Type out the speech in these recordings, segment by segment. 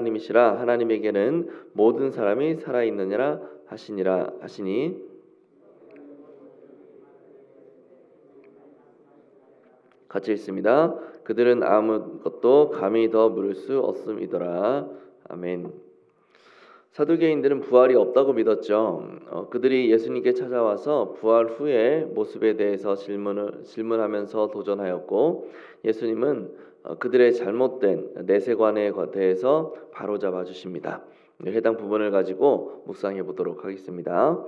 하나님이시라. 하나님에게는 모든 사람이 살아있느니라 하시니 같이 읽습니다. 그들은 아무것도 감히 더 물을 수 없음이더라. 아멘. 사두개인들은 부활이 없다고 믿었죠. 그들이 예수님께 찾아와서 부활 후의 모습에 대해서 질문하면서 도전하였고, 예수님은 그들의 잘못된 내세관에 대해서 바로잡아 주십니다. 해당 부분을 가지고 묵상해 보도록 하겠습니다.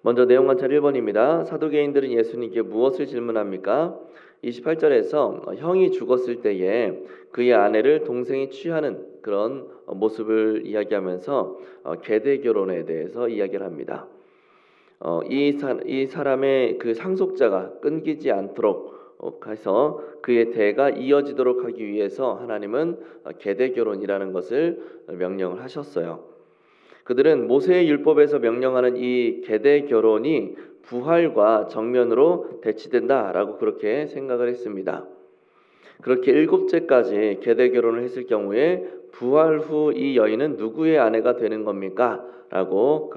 먼저 내용 관찰 1번입니다. 사두개인들은 예수님께 무엇을 질문합니까? 28절에서 형이 죽었을 때에 그의 아내를 동생이 취하는 그런 모습을 이야기하면서 계대 결혼에 대해서 이야기를 합니다. 이 사람의 그 상속자가 끊기지 않도록 해서 그의 대가 이어지도록 하기 위해서 하나님은 계대 결혼이라는 것을 명령을 하셨어요. 그들은 모세의 율법에서 명령하는 이 계대 결혼이 부활과 정면으로 대치된다라고 그렇게 생각을 했습니다. 그렇게 7째까지 계대 결혼을 했을 경우에 부활 후 이 여인은 누구의 아내가 되는 겁니까? 라고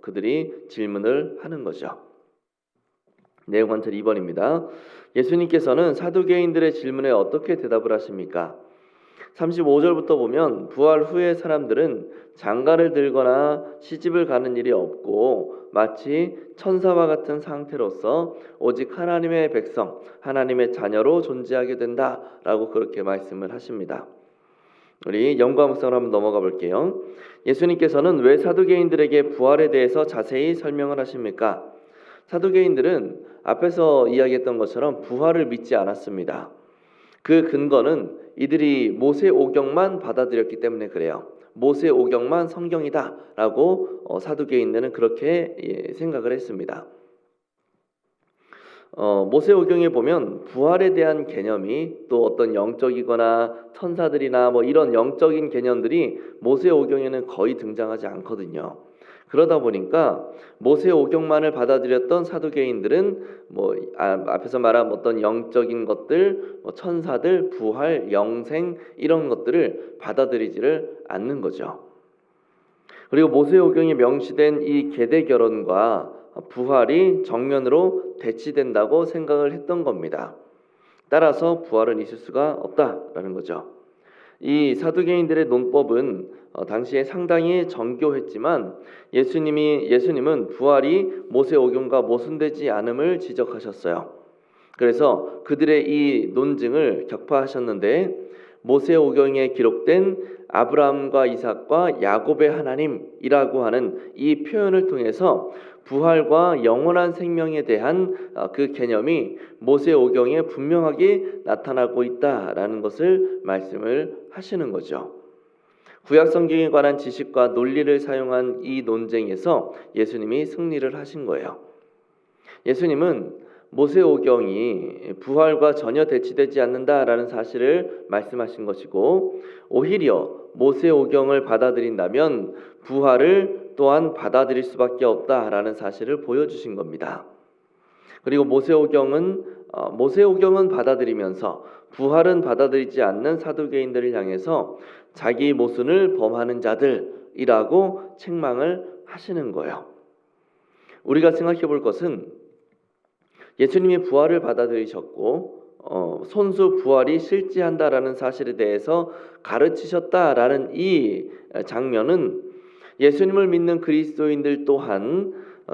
그들이 질문을 하는 거죠. 내용 관찰 2번입니다. 예수님께서는 사두개인들의 질문에 어떻게 대답을 하십니까? 35절부터 보면 부활 후의 사람들은 장가를 들거나 시집을 가는 일이 없고 마치 천사와 같은 상태로서 오직 하나님의 백성, 하나님의 자녀로 존재하게 된다라고 그렇게 말씀을 하십니다. 우리 영과 묵상으로 한번 넘어가 볼게요. 예수님께서는 왜 사두개인들에게 부활에 대해서 자세히 설명을 하십니까? 사두개인들은 앞에서 이야기했던 것처럼 부활을 믿지 않았습니다. 그 근거는 이들이 모세 오경만 받아들였기 때문에 그래요. 모세 오경만 성경이다라고 사두개인들은 그렇게 생각을 했습니다. 모세 오경에 보면 부활에 대한 개념이 또 어떤 영적이거나 천사들이나 뭐 이런 영적인 개념들이 모세 오경에는 거의 등장하지 않거든요. 그러다 보니까 모세 오경만을 받아들였던 사두개인들은 앞에서 말한 어떤 영적인 것들, 천사들, 부활, 영생 이런 것들을 받아들이지를 않는 거죠. 그리고 모세 오경에 명시된 이 계대 결혼과 부활이 정면으로 대치된다고 생각을 했던 겁니다. 따라서 부활은 있을 수가 없다라는 거죠. 이 사두개인들의 논법은 당시에 상당히 정교했지만 예수님은 부활이 모세 오경과 모순되지 않음을 지적하셨어요. 그래서 그들의 이 논증을 격파하셨는데 모세 오경에 기록된 아브라함과 이삭과 야곱의 하나님이라고 하는 이 표현을 통해서 부활과 영원한 생명에 대한 그 개념이 모세 오경에 분명하게 나타나고 있다라는 것을 말씀을 하시는 거죠. 구약 성경에 관한 지식과 논리를 사용한 이 논쟁에서 예수님이 승리를 하신 거예요. 예수님은 모세 오경이 부활과 전혀 대치되지 않는다라는 사실을 말씀하신 것이고, 오히려 모세 오경을 받아들인다면 부활을 또한 받아들일 수밖에 없다라는 사실을 보여주신 겁니다. 그리고 모세 오경은 받아들이면서 부활은 받아들이지 않는 사두개인들을 향해서 자기 모순을 범하는 자들이라고 책망을 하시는 거예요. 우리가 생각해 볼 것은 예수님이 부활을 받아들이셨고 손수 부활이 실제한다라는 사실에 대해서 가르치셨다라는 이 장면은 예수님을 믿는 그리스도인들 또한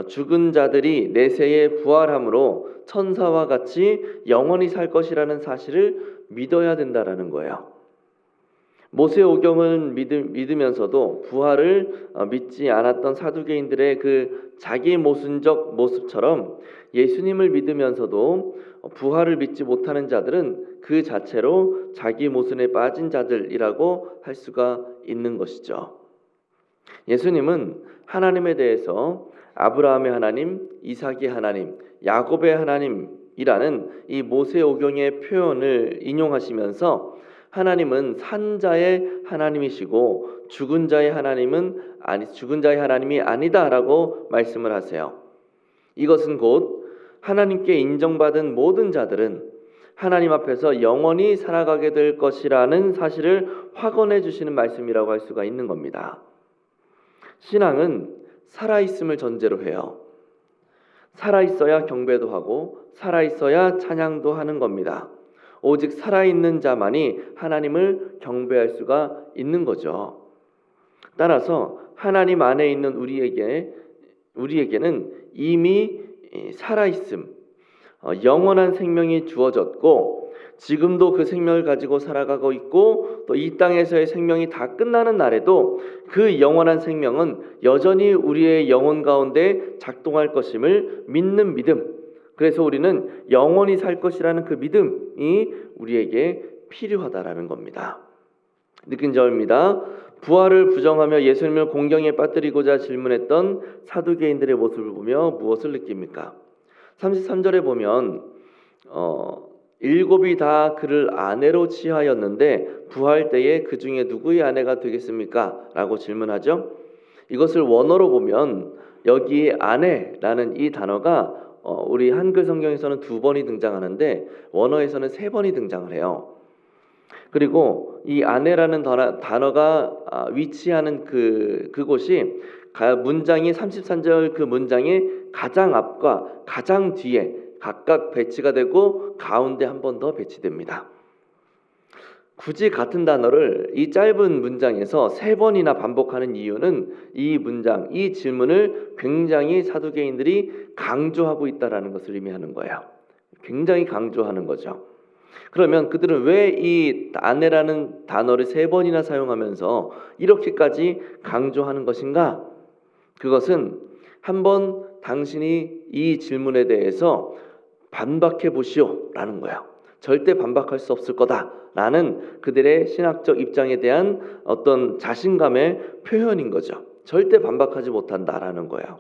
죽은 자들이 내세에 부활함으로 천사와 같이 영원히 살 것이라는 사실을 믿어야 된다라는 거예요. 모세 오경을 믿으면서도 부활을 믿지 않았던 사두개인들의 그 자기 모순적 모습처럼 예수님을 믿으면서도 부활을 믿지 못하는 자들은 그 자체로 자기 모순에 빠진 자들이라고 할 수가 있는 것이죠. 예수님은 하나님에 대해서 아브라함의 하나님, 이삭의 하나님, 야곱의 하나님이라는 이 모세 오경의 표현을 인용하시면서 하나님은 산 자의 하나님이시고 죽은 자의 하나님이 아니다라고 말씀을 하세요. 이것은 곧 하나님께 인정받은 모든 자들은 하나님 앞에서 영원히 살아가게 될 것이라는 사실을 확언해 주시는 말씀이라고 할 수가 있는 겁니다. 신앙은 살아있음을 전제로 해요. 살아있어야 경배도 하고 살아있어야 찬양도 하는 겁니다. 오직 살아있는 자만이 하나님을 경배할 수가 있는 거죠. 따라서 하나님 안에 있는 우리에게는 이미 살아있음, 영원한 생명이 주어졌고 지금도 그 생명을 가지고 살아가고 있고 또 이 땅에서의 생명이 다 끝나는 날에도 그 영원한 생명은 여전히 우리의 영혼 가운데 작동할 것임을 믿는 믿음. 그래서 우리는 영원히 살 것이라는 그 믿음이 우리에게 필요하다라는 겁니다. 느낀 점입니다. 부활을 부정하며 예수님을 공경에 빠뜨리고자 질문했던 사두개인들의 모습을 보며 무엇을 느낍니까? 33절에 보면 7이 다 그를 아내로 취하였는데 부활 때에 그 중에 누구의 아내가 되겠습니까? 라고 질문하죠. 이것을 원어로 보면 여기에 아내라는 이 단어가 우리 한글 성경에서는 2번이 등장하는데 원어에서는 3번이 등장을 해요. 그리고 이 아내라는 단어가 위치하는 그곳이 문장이 33절 그 문장의 가장 앞과 가장 뒤에 각각 배치가 되고 가운데 한 번 더 배치됩니다. 굳이 같은 단어를 이 짧은 문장에서 3번이나 반복하는 이유는 이 문장, 이 질문을 굉장히 사두개인들이 강조하고 있다는 것을 의미하는 거예요. 굉장히 강조하는 거죠. 그러면 그들은 왜 이 아내라는 단어를 3번이나 사용하면서 이렇게까지 강조하는 것인가? 그것은 한번 당신이 이 질문에 대해서 반박해 보시오 라는 거예요. 절대 반박할 수 없을 거다라는 그들의 신학적 입장에 대한 어떤 자신감의 표현인 거죠. 절대 반박하지 못한다라는 거예요.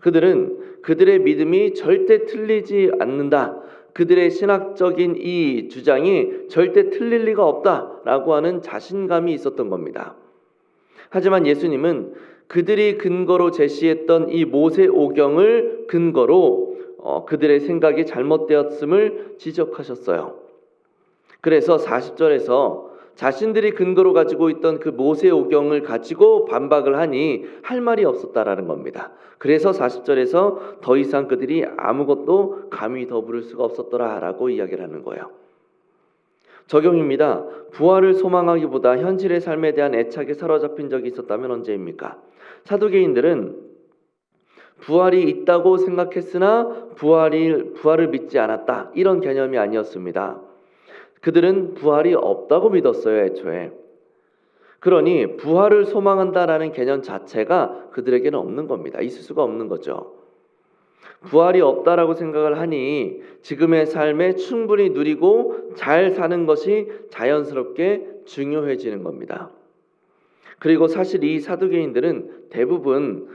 그들은 그들의 믿음이 절대 틀리지 않는다. 그들의 신학적인 이 주장이 절대 틀릴 리가 없다라고 하는 자신감이 있었던 겁니다. 하지만 예수님은 그들이 근거로 제시했던 이 모세오경을 근거로 그들의 생각이 잘못되었음을 지적하셨어요. 그래서 40절에서 자신들이 근거로 가지고 있던 그 모세오경을 가지고 반박을 하니 할 말이 없었다라는 겁니다. 그래서 40절에서 더 이상 그들이 아무것도 감히 더 물을 수가 없었더라라고 이야기를 하는 거예요. 적용입니다. 부활을 소망하기보다 현실의 삶에 대한 애착에 사로잡힌 적이 있었다면 언제입니까? 사두개인들은 부활이 있다고 생각했으나 부활을 믿지 않았다. 이런 개념이 아니었습니다. 그들은 부활이 없다고 믿었어요, 애초에. 그러니 부활을 소망한다라는 개념 자체가 그들에게는 없는 겁니다. 있을 수가 없는 거죠. 부활이 없다라고 생각을 하니 지금의 삶에 충분히 누리고 잘 사는 것이 자연스럽게 중요해지는 겁니다. 그리고 사실 이 사두개인들은 대부분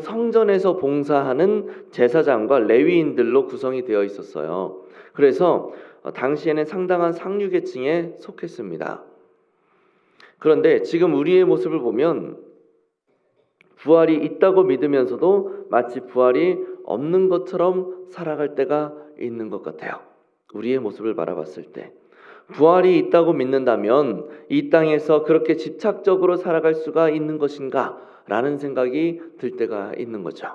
성전에서 봉사하는 제사장과 레위인들로 구성이 되어 있었어요. 그래서 당시에는 상당한 상류계층에 속했습니다. 그런데 지금 우리의 모습을 보면 부활이 있다고 믿으면서도 마치 부활이 없는 것처럼 살아갈 때가 있는 것 같아요. 우리의 모습을 바라봤을 때 부활이 있다고 믿는다면 이 땅에서 그렇게 집착적으로 살아갈 수가 있는 것인가? 라는 생각이 들 때가 있는 거죠.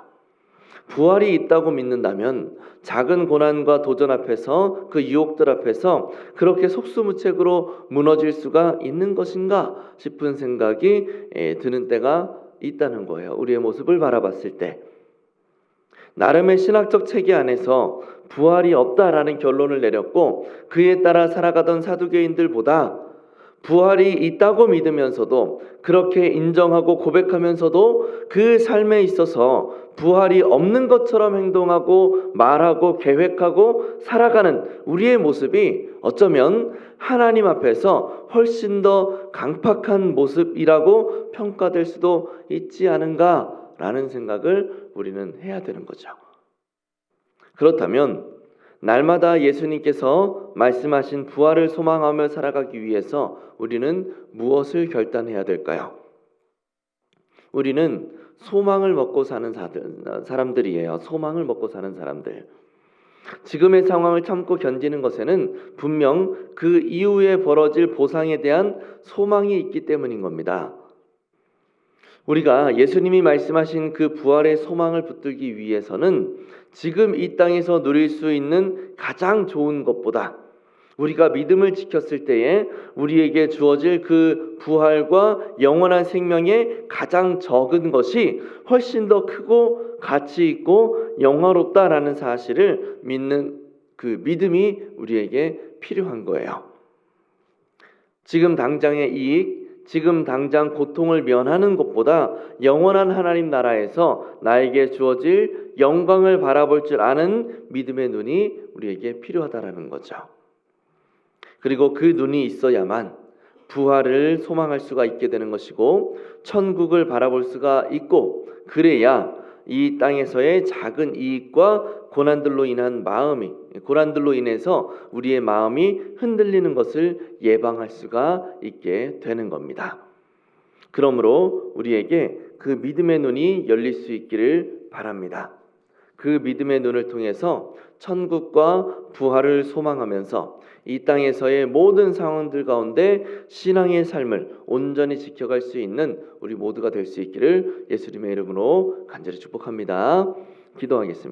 부활이 있다고 믿는다면 작은 고난과 도전 앞에서 그 유혹들 앞에서 그렇게 속수무책으로 무너질 수가 있는 것인가 싶은 생각이 드는 때가 있다는 거예요. 우리의 모습을 바라봤을 때 나름의 신학적 체계 안에서 부활이 없다라는 결론을 내렸고 그에 따라 살아가던 사두개인들보다 부활이 있다고 믿으면서도 그렇게 인정하고 고백하면서도 그 삶에 있어서 부활이 없는 것처럼 행동하고 말하고 계획하고 살아가는 우리의 모습이 어쩌면 하나님 앞에서 훨씬 더 강팍한 모습이라고 평가될 수도 있지 않은가라는 생각을 우리는 해야 되는 거죠. 그렇다면 날마다 예수님께서 말씀하신 부활을 소망하며 살아가기 위해서 우리는 무엇을 결단해야 될까요? 우리는 소망을 먹고 사는 사람들이에요. 소망을 먹고 사는 사람들. 지금의 상황을 참고 견디는 것에는 분명 그 이후에 벌어질 보상에 대한 소망이 있기 때문인 겁니다. 우리가 예수님이 말씀하신 그 부활의 소망을 붙들기 위해서는 지금 이 땅에서 누릴 수 있는 가장 좋은 것보다 우리가 믿음을 지켰을 때에 우리에게 주어질 그 부활과 영원한 생명의 가장 적은 것이 훨씬 더 크고 가치 있고 영화롭다라는 사실을 믿는 그 믿음이 우리에게 필요한 거예요. 지금 당장의 이익, 지금 당장 고통을 면하는 것보다 영원한 하나님 나라에서 나에게 주어질 영광을 바라볼 줄 아는 믿음의 눈이 우리에게 필요하다라는 거죠. 그리고 그 눈이 있어야만 부활을 소망할 수가 있게 되는 것이고 천국을 바라볼 수가 있고, 그래야 이 땅에서의 작은 이익과 고난들로 인해서 우리의 마음이 흔들리는 것을 예방할 수가 있게 되는 겁니다. 그러므로 우리에게 그 믿음의 눈이 열릴 수 있기를 바랍니다. 그 믿음의 눈을 통해서 천국과 부활을 소망하면서 이 땅에서의 모든 상황들 가운데 신앙의 삶을 온전히 지켜갈 수 있는 우리 모두가 될 수 있기를 예수님의 이름으로 간절히 축복합니다. 기도하겠습니다.